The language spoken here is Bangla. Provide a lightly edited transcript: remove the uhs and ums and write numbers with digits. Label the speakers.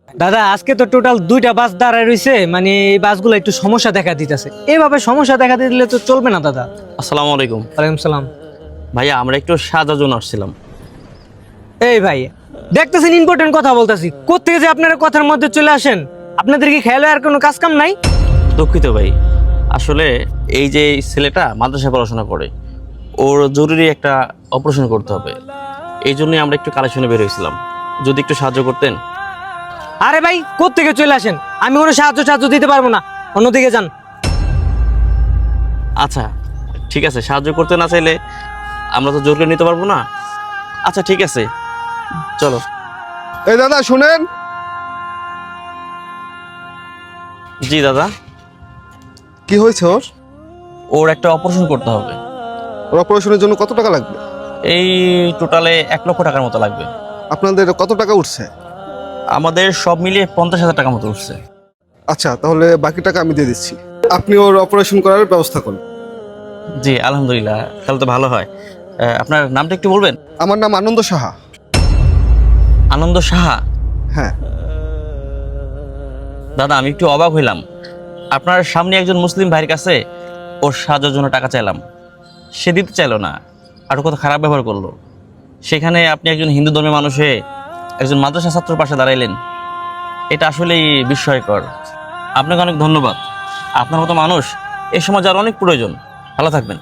Speaker 1: দাদা আজকে তো টোটাল 2টা বাস দাঁড়ায় রইছে, মানে এই বাসগুলো একটু সমস্যা দেখা দিতেছে। এভাবে সমস্যা দেখা দিলে তো চলবে না দাদা।
Speaker 2: আসসালামু আলাইকুম।
Speaker 1: ওয়ালাইকুম সালাম।
Speaker 2: ভাইয়া আমরা একটু সাজার জন্য আসছিলাম।
Speaker 1: এই ভাই দেখতেছেন ইম্পর্টেন্ট কথা বলতেছি, কোত্থেকে যে আপনারা কথার মধ্যে চলে আসেন? আপনাদের কি খেয়াল আর কোনো কাজ কাম নাই?
Speaker 2: দুঃখিত ভাই, আসলে এই যে ছেলেটা মাদ্রাসায় পড়াশোনা করে, ওর জরুরি একটা অপারেশন করতে হবে, এই জন্যই আমরা একটু কালেকশনে বের হয়েছিলাম। যদি একটু সাহায্য করতেন।
Speaker 1: আরে ভাই কোত্থেকে চলে আসেন? আমি কোনো সাহায্য দিতে পারবো না, অন্যদিকে যান।
Speaker 2: আচ্ছা ঠিক আছে, সাহায্য করতে না চাইলে আমরা তো জোর করে নিতে পারবো না। আচ্ছা ঠিক আছে, চলো।
Speaker 3: এই দাদা শুনেন,
Speaker 2: জি দাদা।
Speaker 3: কি হয়েছে ওর?
Speaker 2: ওর একটা অপারেশন করতে হবে।
Speaker 3: ওর অপারেশনের জন্য কত টাকা লাগবে?
Speaker 2: এই টোটালে 1 লক্ষ টাকার মতো লাগবে।
Speaker 3: আপনাদের কত টাকা উঠছে?
Speaker 2: আমাদের সব মিলিয়ে 50,000 টাকা মতো উঠছে।
Speaker 3: আচ্ছা তাহলে বাকি টাকা আমি দিয়ে দিচ্ছি, আপনি ওর অপারেশন করার ব্যবস্থা করুন।
Speaker 2: জি আলহামদুলিল্লাহ, তাহলে তো ভালো হয়। আপনার নামটা একটু বলবেন?
Speaker 3: আমার নাম আনন্দ সাহা।
Speaker 2: আনন্দ সাহা।
Speaker 3: হ্যাঁ।
Speaker 2: দাদা আমি একটু অবাক হইলাম, আপনার সামনে একজন মুসলিম ভাইয়ের কাছে ওর সাহায্যের জন্য টাকা চাইলাম, সে দিতে চাইলো না, আর কত খারাপ ব্যবহার করলো। সেখানে আপনি একজন হিন্দু ধর্মের মানুষ হয়ে একজন মাদ্রাসা ছাত্রের পাশে দাঁড়াইলেন, এটা আসলেই বিস্ময়কর। আপনাকে অনেক ধন্যবাদ। আপনার মতো মানুষ এই সমাজে আর অনেক প্রয়োজন। ভালো থাকবেন।